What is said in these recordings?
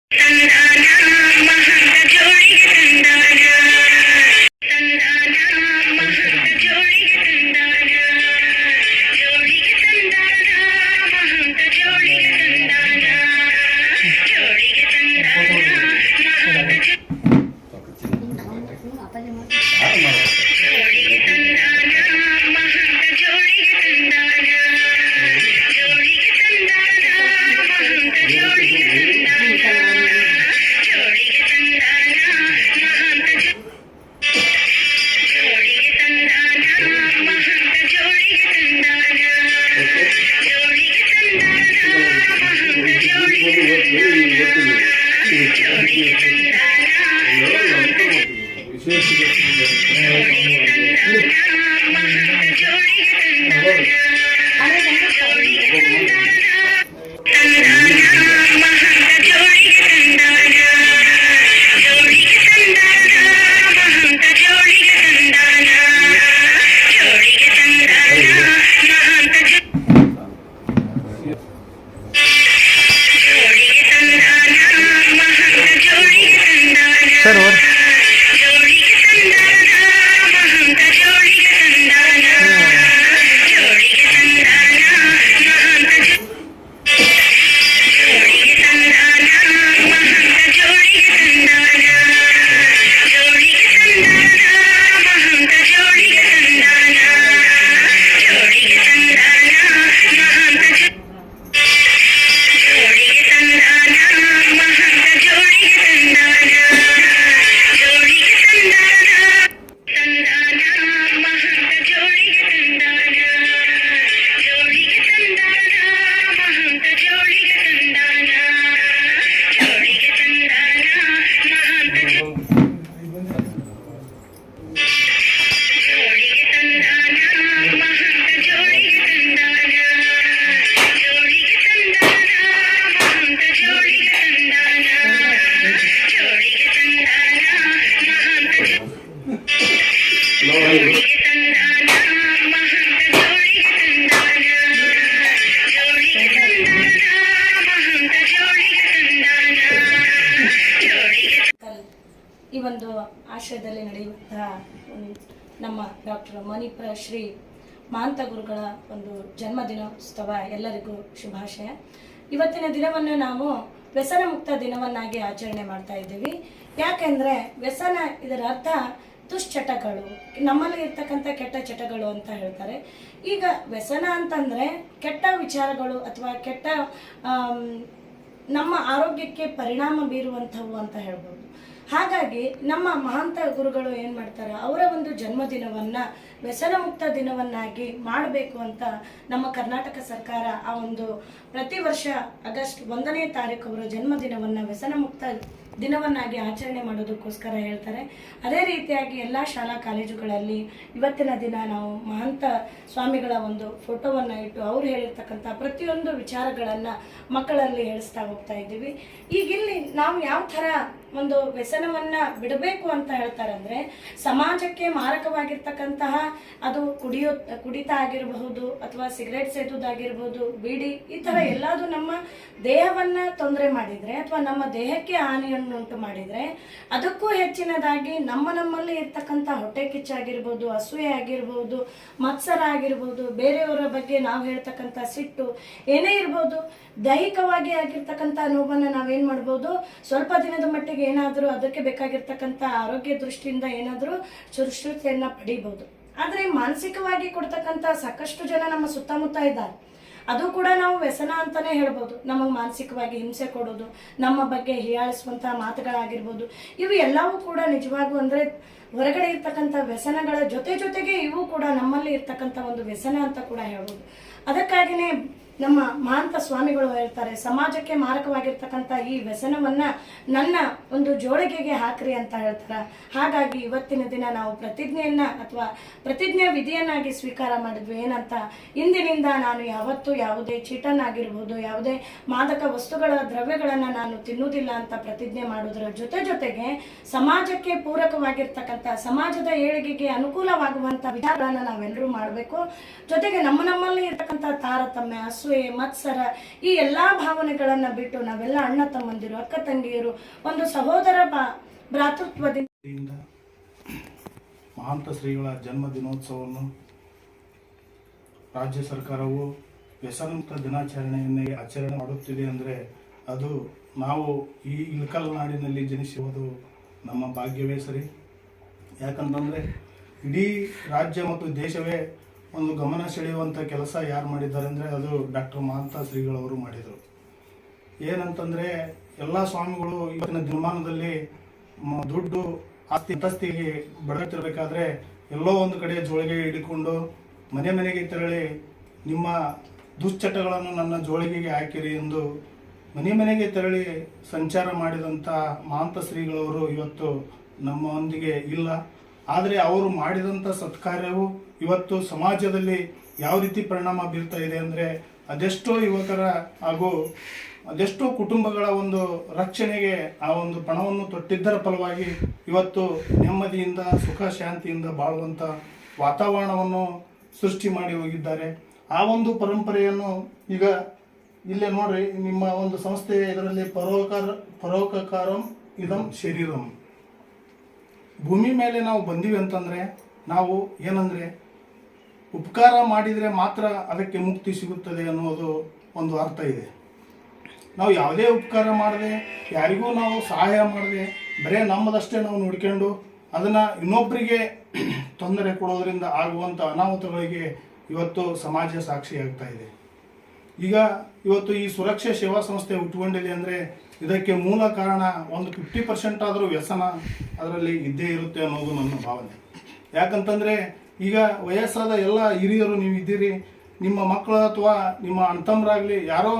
ಈ ಒಂದು ಆಶ್ರಯದಲ್ಲಿ ನಡೆಯುವಂತಹ ನಮ್ಮ ಡಾಕ್ಟರ್ ಮಣಿಪುರ ಶ್ರೀ ಮಹಾಂತ ಗುರುಗಳ ಒಂದು ಜನ್ಮದಿನೋತ್ಸವ ಎಲ್ಲರಿಗೂ ಶುಭಾಶಯ. ಇವತ್ತಿನ ದಿನವನ್ನು ನಾವು ವ್ಯಸನ ಮುಕ್ತ ದಿನವನ್ನಾಗಿ ಆಚರಣೆ ಮಾಡ್ತಾ ಇದ್ದೀವಿ. ಯಾಕೆಂದರೆ ವ್ಯಸನ ಇದರ ಅರ್ಥ ದುಶ್ಚಟಗಳು, ನಮ್ಮಲ್ಲಿ ಇರ್ತಕ್ಕಂಥ ಕೆಟ್ಟ ಚಟಗಳು ಅಂತ ಹೇಳ್ತಾರೆ. ಈಗ ವ್ಯಸನ ಅಂತಂದರೆ ಕೆಟ್ಟ ವಿಚಾರಗಳು ಅಥವಾ ಕೆಟ್ಟ ನಮ್ಮ ಆರೋಗ್ಯಕ್ಕೆ ಪರಿಣಾಮ ಬೀರುವಂಥವು ಅಂತ ಹೇಳ್ಬೋದು. ಹಾಗಾಗಿ ನಮ್ಮ ಮಹಾಂತ ಗುರುಗಳು ಏನು ಮಾಡ್ತಾರೆ, ಅವರ ಒಂದು ಜನ್ಮದಿನವನ್ನು ವ್ಯಸನ ಮುಕ್ತ ದಿನವನ್ನಾಗಿ ಮಾಡಬೇಕು ಅಂತ ನಮ್ಮ ಕರ್ನಾಟಕ ಸರ್ಕಾರ ಆ ಒಂದು ಪ್ರತಿ ವರ್ಷ ಆಗಸ್ಟ್ 1ನೇ ತಾರೀಕು ಅವರ ಜನ್ಮದಿನವನ್ನು ವ್ಯಸನ ಮುಕ್ತ ದಿನವನ್ನಾಗಿ ಆಚರಣೆ ಮಾಡೋದಕ್ಕೋಸ್ಕರ ಹೇಳ್ತಾರೆ. ಅದೇ ರೀತಿಯಾಗಿ ಎಲ್ಲ ಶಾಲಾ ಕಾಲೇಜುಗಳಲ್ಲಿ ಇವತ್ತಿನ ದಿನ ನಾವು ಮಹಂತ ಸ್ವಾಮಿಗಳ ಒಂದು ಫೋಟೋವನ್ನು ಇಟ್ಟು ಅವ್ರು ಹೇಳಿರ್ತಕ್ಕಂಥ ಪ್ರತಿಯೊಂದು ವಿಚಾರಗಳನ್ನು ಮಕ್ಕಳಲ್ಲಿ ಹೇಳಿಸ್ತಾ ಹೋಗ್ತಾ ಇದ್ದೀವಿ. ಈಗ ಇಲ್ಲಿ ನಾವು ಯಾವ ಥರ ಒಂದು ವ್ಯಸನವನ್ನು ಬಿಡಬೇಕು ಅಂತ ಹೇಳ್ತಾರೆ ಅಂದರೆ, ಸಮಾಜಕ್ಕೆ ಮಾರಕವಾಗಿರ್ತಕ್ಕಂತಹ ಅದು ಕುಡಿತ ಆಗಿರಬಹುದು ಅಥವಾ ಸಿಗರೇಟ್ ಸೇದುವುದಾಗಿರ್ಬೋದು, ಬೀಡಿ, ಈ ಥರ ಎಲ್ಲದು ನಮ್ಮ ದೇಹವನ್ನು ತೊಂದರೆ ಮಾಡಿದರೆ ಅಥವಾ ನಮ್ಮ ದೇಹಕ್ಕೆ ಹಾನಿಯನ್ನು ಉಂಟು ಮಾಡಿದರೆ, ಅದಕ್ಕೂ ಹೆಚ್ಚಿನದಾಗಿ ನಮ್ಮಲ್ಲಿ ಇರ್ತಕ್ಕಂಥ ಹೊಟ್ಟೆ ಕಿಚ್ಚಾಗಿರ್ಬೋದು, ಅಸೂಯೆ ಆಗಿರ್ಬೋದು, ಮತ್ಸರ ಆಗಿರ್ಬೋದು, ಬೇರೆಯವರ ಬಗ್ಗೆ ನಾವು ಹೇಳ್ತಕ್ಕಂಥ ಸಿಟ್ಟು ಏನೇ ಇರ್ಬೋದು, ದೈಹಿಕವಾಗಿ ಆಗಿರ್ತಕ್ಕಂಥ ನೋವನ್ನು ನಾವೇನು ಮಾಡ್ಬೋದು, ಸ್ವಲ್ಪ ದಿನದ ಮಟ್ಟಿಗೆ ಏನಾದರೂ ಅದಕ್ಕೆ ಬೇಕಾಗಿರ್ತಕ್ಕಂಥ ಆರೋಗ್ಯ ದೃಷ್ಟಿಯಿಂದ ಏನಾದರೂ ಸುರಕ್ಷತೆಯನ್ನು ಪಡಿಬೋದು. ಆದರೆ ಮಾನಸಿಕವಾಗಿ ಕೊಡ್ತಕ್ಕಂಥ ಸಾಕಷ್ಟು ಜನ ನಮ್ಮ ಸುತ್ತಮುತ್ತ ಇದ್ದಾರೆ. ಅದು ಕೂಡ ನಾವು ವ್ಯಸನ ಅಂತಲೇ ಹೇಳ್ಬೋದು. ನಮಗೆ ಮಾನಸಿಕವಾಗಿ ಹಿಂಸೆ ಕೊಡೋದು, ನಮ್ಮ ಬಗ್ಗೆ ಹೀಯಾಳಿಸುವಂಥ ಮಾತುಗಳಾಗಿರ್ಬೋದು, ಇವು ಎಲ್ಲವೂ ಕೂಡ ನಿಜವಾಗೂ ಅಂದರೆ ಹೊರಗಡೆ ಇರ್ತಕ್ಕಂಥ ವ್ಯಸನಗಳ ಜೊತೆಗೆ ಇವು ಕೂಡ ನಮ್ಮಲ್ಲಿ ಇರ್ತಕ್ಕಂಥ ಒಂದು ವ್ಯಸನ ಅಂತ ಕೂಡ ಹೇಳ್ಬೋದು. ಅದಕ್ಕಾಗಿಯೇ ನಮ್ಮ ಮಹಾಂತ ಸ್ವಾಮಿಗಳು ಹೇಳ್ತಾರೆ, ಸಮಾಜಕ್ಕೆ ಮಾರಕವಾಗಿರ್ತಕ್ಕಂಥ ಈ ವ್ಯಸನವನ್ನು ನನ್ನ ಒಂದು ಜೋಳಿಗೆಗೆ ಹಾಕ್ರಿ ಅಂತ ಹೇಳ್ತಾರೆ. ಹಾಗಾಗಿ ಇವತ್ತಿನ ದಿನ ನಾವು ಪ್ರತಿಜ್ಞೆಯನ್ನು ಅಥವಾ ಪ್ರತಿಜ್ಞಾ ವಿಧಿಯನ್ನಾಗಿ ಸ್ವೀಕಾರ ಮಾಡಿದ್ವಿ. ಏನಂತ, ಇಂದಿನಿಂದ ನಾನು ಯಾವತ್ತೂ ಯಾವುದೇ ಚೀಟನ್ನಾಗಿರ್ಬೋದು, ಯಾವುದೇ ಮಾದಕ ವಸ್ತುಗಳ ದ್ರವ್ಯಗಳನ್ನು ನಾನು ತಿನ್ನುವುದಿಲ್ಲ ಅಂತ ಪ್ರತಿಜ್ಞೆ ಮಾಡೋದ್ರ ಜೊತೆಗೆ ಸಮಾಜಕ್ಕೆ ಪೂರಕವಾಗಿರ್ತಕ್ಕಂಥ, ಸಮಾಜದ ಏಳಿಗೆಗೆ ಅನುಕೂಲವಾಗುವಂಥ ವಿಚಾರಗಳನ್ನು ನಾವೆಲ್ಲರೂ ಮಾಡಬೇಕು. ಜೊತೆಗೆ ನಮ್ಮಲ್ಲಿ ಇರ್ತಕ್ಕಂಥ ತಾರತಮ್ಯ, ಅಸೂಯೆ ಮತ್ಸರ ಈ ಎಲ್ಲ ಭಾವನೆಗಳನ್ನು ಬಿಟ್ಟು ನಾವೆಲ್ಲ ಅಣ್ಣ ತಮ್ಮಂದಿರು ಅಕ್ಕ ತಂಗಿಯರು ಒಂದು ಸಹೋದರ ಭ್ರಾತೃತ್ವದಿಂದ ಮಹಾಂತ ಶ್ರೀಗಳ ಜನ್ಮ ದಿನೋತ್ಸವವನ್ನು ರಾಜ್ಯ ಸರ್ಕಾರವು ವ್ಯಸನಮುಕ್ತ ದಿನಾಚರಣೆಯನ್ನೇ ಆಚರಣೆ ಮಾಡುತ್ತಿದೆ ಅಂದರೆ ಅದು ನಾವು ಈ ಇಳಕಲ್ ನಾಡಿನಲ್ಲಿ ಜನಿಸುವುದು ನಮ್ಮ ಭಾಗ್ಯವೇ ಸರಿ. ಯಾಕಂತಂದರೆ ಇಡೀ ರಾಜ್ಯ ಮತ್ತು ದೇಶವೇ ಒಂದು ಗಮನ ಸೆಳೆಯುವಂಥ ಕೆಲಸ ಯಾರು ಮಾಡಿದ್ದಾರೆ ಅಂದರೆ ಅದು ಡಾಕ್ಟರ್ ಮಹಾಂತ ಶ್ರೀಗಳವರು ಮಾಡಿದರು. ಏನಂತಂದರೆ ಎಲ್ಲ ಸ್ವಾಮಿಗಳು ಇವತ್ತಿನ ದಿನಮಾನದಲ್ಲಿ ದುಡ್ಡು ಆಸ್ತಿ ಅಂತಸ್ತಿಗೆ ಬಡತಿರಬೇಕಾದ್ರೆ ಎಲ್ಲೋ ಒಂದು ಕಡೆ ಜೋಳಿಗೆ ಹಿಡಿಕೊಂಡು ಮನೆ ಮನೆಗೆ ತೆರಳಿ ನಿಮ್ಮ ದುಶ್ಚಟಗಳನ್ನು ನನ್ನ ಜೋಳಿಗೆಗೆ ಹಾಕಿರಿ ಎಂದು ಮನೆ ಮನೆಗೆ ತೆರಳಿ ಸಂಚಾರ ಮಾಡಿದಂಥ ಮಹಾಂತ ಶ್ರೀಗಳವರು ಇವತ್ತು ನಮ್ಮೊಂದಿಗೆ ಇಲ್ಲ. ಆದರೆ ಅವರು ಮಾಡಿದಂಥ ಸತ್ಕಾರ್ಯವು ಇವತ್ತು ಸಮಾಜದಲ್ಲಿ ಯಾವ ರೀತಿ ಪರಿಣಾಮ ಬೀರ್ತಾ ಇದೆ ಅಂದರೆ ಅದೆಷ್ಟೋ ಯುವಕರ ಹಾಗೂ ಅದೆಷ್ಟೋ ಕುಟುಂಬಗಳ ಒಂದು ರಕ್ಷಣೆಗೆ ಆ ಒಂದು ಪಣವನ್ನು ತೊಟ್ಟಿದ್ದರ ಫಲವಾಗಿ ಇವತ್ತು ನೆಮ್ಮದಿಯಿಂದ ಸುಖ ಶಾಂತಿಯಿಂದ ಬಾಳುವಂಥ ವಾತಾವರಣವನ್ನು ಸೃಷ್ಟಿ ಮಾಡಿ ಹೋಗಿದ್ದಾರೆ. ಆ ಒಂದು ಪರಂಪರೆಯನ್ನು ಈಗ ಇಲ್ಲೇ ನೋಡ್ರಿ, ನಿಮ್ಮ ಒಂದು ಸಂಸ್ಥೆ ಇದರಲ್ಲಿ ಪರೋಪಕಾರಂ ಇದಂ ಶರೀರಂ. ಭೂಮಿ ಮೇಲೆ ನಾವು ಬಂದೀವಿ ಅಂತಂದರೆ ನಾವು ಏನಂದರೆ ಉಪಕಾರ ಮಾಡಿದರೆ ಮಾತ್ರ ಅದಕ್ಕೆ ಮುಕ್ತಿ ಸಿಗುತ್ತದೆ ಅನ್ನೋದು ಒಂದು ಅರ್ಥ ಇದೆ. ನಾವು ಯಾವುದೇ ಉಪಕಾರ ಮಾಡದೆ ಯಾರಿಗೂ ನಾವು ಸಹಾಯ ಮಾಡದೆ ಬರೀ ನಮ್ಮದಷ್ಟೇ ನಾವು ನೋಡ್ಕೊಂಡು ಅದನ್ನು ಇನ್ನೊಬ್ಬರಿಗೆ ತೊಂದರೆ ಕೊಡೋದ್ರಿಂದ ಆಗುವಂಥ ಅನಾಹುತಗಳಿಗೆ ಇವತ್ತು ಸಮಾಜ ಸಾಕ್ಷಿಯಾಗ್ತಾ ಇದೆ. ಈಗ ಇವತ್ತು ಈ ಸುರಕ್ಷಾ ಸೇವಾ ಸಂಸ್ಥೆ ಹುಟ್ಟುಕೊಂಡಿದೆ ಅಂದರೆ ಇದಕ್ಕೆ ಮೂಲ ಕಾರಣ ಒಂದು 50% ಆದರೂ ವ್ಯಸನ ಅದರಲ್ಲಿ ಇದ್ದೇ ಇರುತ್ತೆ ಅನ್ನೋದು ನನ್ನ ಭಾವನೆ. ಯಾಕಂತಂದರೆ ಈಗ ವಯಸ್ಸಾದ ಎಲ್ಲ ಹಿರಿಯರು ನೀವು ಇದ್ದೀರಿ, ನಿಮ್ಮ ಮಕ್ಕಳು ಅಥವಾ ನಿಮ್ಮ ಅಣ್ತಮ್ಮರಾಗಲಿ ಯಾರೋ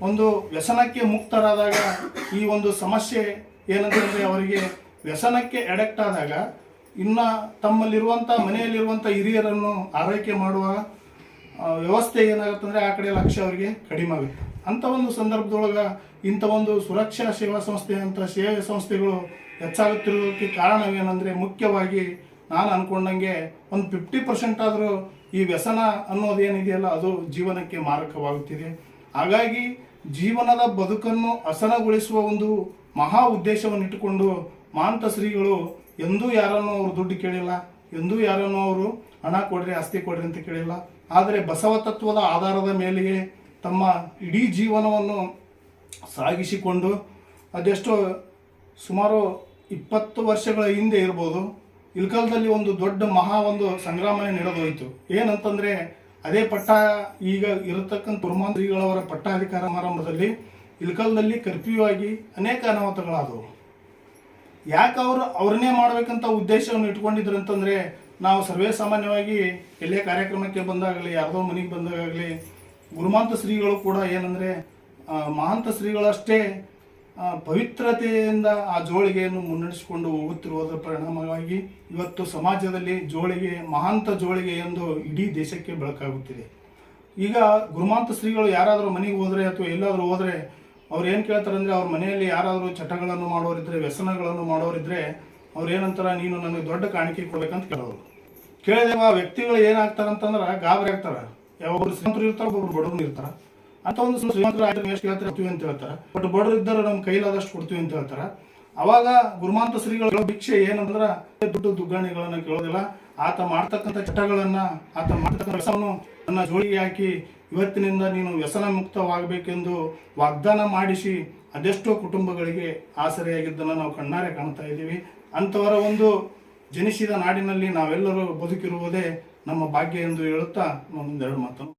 ಒಂದು ವ್ಯಸನಕ್ಕೆ ಮುಕ್ತರಾದಾಗ ಈ ಒಂದು ಸಮಸ್ಯೆ ಏನಂತಂದರೆ ಅವರಿಗೆ ವ್ಯಸನಕ್ಕೆ ಅಡಕ್ಟ್ ಆದಾಗ ಇನ್ನು ತಮ್ಮಲ್ಲಿರುವಂಥ ಮನೆಯಲ್ಲಿರುವಂಥ ಹಿರಿಯರನ್ನು ಆರೈಕೆ ಮಾಡುವ ವ್ಯವಸ್ಥೆ ಏನಾಗುತ್ತಂದರೆ ಆ ಕಡೆ ಲಕ್ಷ್ಯ ಅವರಿಗೆ ಕಡಿಮೆ ಆಗುತ್ತೆ. ಅಂಥ ಒಂದು ಸಂದರ್ಭದೊಳಗೆ ಇಂಥ ಒಂದು ಸುರಕ್ಷಾ ಸೇವಾ ಸಂಸ್ಥೆ ಅಂತ ಸೇವೆ ಸಂಸ್ಥೆಗಳು ಹೆಚ್ಚಾಗುತ್ತಿರೋದಕ್ಕೆ ಕಾರಣವೇನೆಂದರೆ ಮುಖ್ಯವಾಗಿ ನಾನು ಅಂದ್ಕೊಂಡಂಗೆ ಒಂದು 50% ಆದರೂ ಈ ವ್ಯಸನ ಅನ್ನೋದೇನಿದೆಯಲ್ಲ ಅದು ಜೀವನಕ್ಕೆ ಮಾರಕವಾಗುತ್ತಿದೆ. ಹಾಗಾಗಿ ಜೀವನದ ಬದುಕನ್ನು ಹಸನಗೊಳಿಸುವ ಒಂದು ಮಹಾ ಉದ್ದೇಶವನ್ನು ಇಟ್ಟುಕೊಂಡು ಮಹಾಂತ ಶ್ರೀಗಳು ಎಂದೂ ಯಾರನ್ನು ಅವರು ದುಡ್ಡು ಕೇಳಿಲ್ಲ, ಎಂದೂ ಯಾರನ್ನು ಅವರು ಹಣ ಕೊಡ್ರಿ ಆಸ್ತಿ ಕೊಡ್ರಿ ಅಂತ ಕೇಳಿಲ್ಲ. ಆದರೆ ಬಸವ ತತ್ವದ ಆಧಾರದ ಮೇಲೆಯೇ ತಮ್ಮ ಇಡೀ ಜೀವನವನ್ನು ಸಾಗಿಸಿಕೊಂಡು ಅದೆಷ್ಟೋ ಸುಮಾರು 20 ವರ್ಷಗಳ ಹಿಂದೆ ಇರ್ಬೋದು ಇಳಕಲ್ದಲ್ಲಿ ಒಂದು ದೊಡ್ಡ ಒಂದು ಸಂಗ್ರಾಮನೆ ನಡೆದೋಯ್ತು. ಏನಂತಂದರೆ ಅದೇ ಪಟ್ಟ ಈಗ ಇರತಕ್ಕಂಥ ಶ್ರೀಗಳವರ ಪಟ್ಟಾಧಿಕಾರ ಸಮಾರಂಭದಲ್ಲಿ ಇಳಕಲ್ದಲ್ಲಿ ಕರ್ಫ್ಯೂ ಆಗಿ ಅನೇಕ ಅನಾಹುತಗಳಾದವು. ಯಾಕೆ ಅವ್ರನ್ನೇ ಮಾಡಬೇಕಂತ ಉದ್ದೇಶವನ್ನು ಇಟ್ಕೊಂಡಿದ್ರು ಅಂತಂದರೆ ನಾವು ಸರ್ವೇ ಸಾಮಾನ್ಯವಾಗಿ ಎಲ್ಲೇ ಕಾರ್ಯಕ್ರಮಕ್ಕೆ ಬಂದಾಗಲಿ ಯಾರ್ದೋ ಮನೆಗೆ ಬಂದಾಗಲಿ ಗುರುಮಾಂತ ಶ್ರೀಗಳು ಕೂಡ ಏನಂದರೆ ಮಹಾಂತ ಶ್ರೀಗಳಷ್ಟೇ ಪವಿತ್ರತೆಯಿಂದ ಆ ಜೋಳಿಗೆಯನ್ನು ಮುನ್ನಡೆಸಿಕೊಂಡು ಹೋಗುತ್ತಿರುವುದರ ಪರಿಣಾಮವಾಗಿ ಇವತ್ತು ಸಮಾಜದಲ್ಲಿ ಜೋಳಿಗೆ ಮಹಾಂತ ಜೋಳಿಗೆ ಎಂದು ಇಡೀ ದೇಶಕ್ಕೆ ಬೆಳಕಾಗುತ್ತಿದೆ. ಈಗ ಗುರುಮಾಂತ ಶ್ರೀಗಳು ಯಾರಾದರೂ ಮನೆಗೆ ಹೋದರೆ ಅಥವಾ ಎಲ್ಲಾದರೂ ಹೋದರೆ ಅವ್ರು ಏನು ಕೇಳ್ತಾರೆ ಅಂದರೆ ಅವ್ರ ಮನೆಯಲ್ಲಿ ಯಾರಾದರೂ ಚಟಗಳನ್ನು ಮಾಡೋರಿದ್ರೆ ವ್ಯಸನಗಳನ್ನು ಮಾಡೋರಿದ್ರೆ ಅವ್ರು ಏನಂತಾರೆ, ನೀನು ನನಗೆ ದೊಡ್ಡ ಕಾಣಿಕೆ ಕೊಡ್ಬೇಕಂತ ಕೇಳೋರು. ಕೇಳಿದೆವ ಆ ವ್ಯಕ್ತಿಗಳು ಏನಾಗ್ತಾರಂತಂದ್ರೆ ಗಾಬರಿ ಆಗ್ತಾರೆ. ಯಾವೊಬ್ಬರು ಶ್ರೀಮಂತರು ಇರ್ತಾರೆ, ಒಬ್ಬರು ಬಡವರು ಇರ್ತಾರೆ. ಅಂತ ಒಂದು ಶ್ರೀಮಂತರು ಆಯ್ತು ಎಷ್ಟು ಕೇಳ್ತಾರೆ ಕೊಡ್ತೀವಿ ಅಂತ ಹೇಳ್ತಾರೆ, ಬಟ್ ಬಡವರು ಇದ್ದರು ನಮ್ಮ ಕೈಲಾದಷ್ಟು ಕೊಡ್ತೀವಿ ಅಂತ ಹೇಳ್ತಾರೆ. ಅವಾಗ ಗುರುಮಾಂತ ಶ್ರೀಗಳ ಭಿಕ್ಷೆ ಏನಂದ್ರೆ ದುಡ್ಡು ದುಗ್ಗಾಣಿಗಳನ್ನು ಕೇಳೋದಿಲ್ಲ, ಆತ ಮಾಡ್ತಕ್ಕಂಥ ಚಟಗಳನ್ನು ಆತ ಮಾಡ್ತಕ್ಕಂಥ ಕೆಲಸವನ್ನು ನನ್ನ ಜೋಳಿಗೆ ಹಾಕಿ ಇವತ್ತಿನಿಂದ ನೀನು ವ್ಯಸನ ಮುಕ್ತವಾಗಬೇಕೆಂದು ವಾಗ್ದಾನ ಮಾಡಿಸಿ ಅದೆಷ್ಟೋ ಕುಟುಂಬಗಳಿಗೆ ಆಸರೆಯಾಗಿದ್ದನ್ನು ನಾವು ಕಣ್ಣಾರೆ ಕಾಣ್ತಾ ಇದ್ದೀವಿ. ಅಂಥವರ ಒಂದು ಜನಿಸಿದ ನಾಡಿನಲ್ಲಿ ನಾವೆಲ್ಲರೂ ಬದುಕಿರುವುದೇ ನಮ್ಮ ಭಾಗ್ಯ ಎಂದು ಹೇಳುತ್ತಾ ಒಂದೆರಡು ಮಾತನ್ನು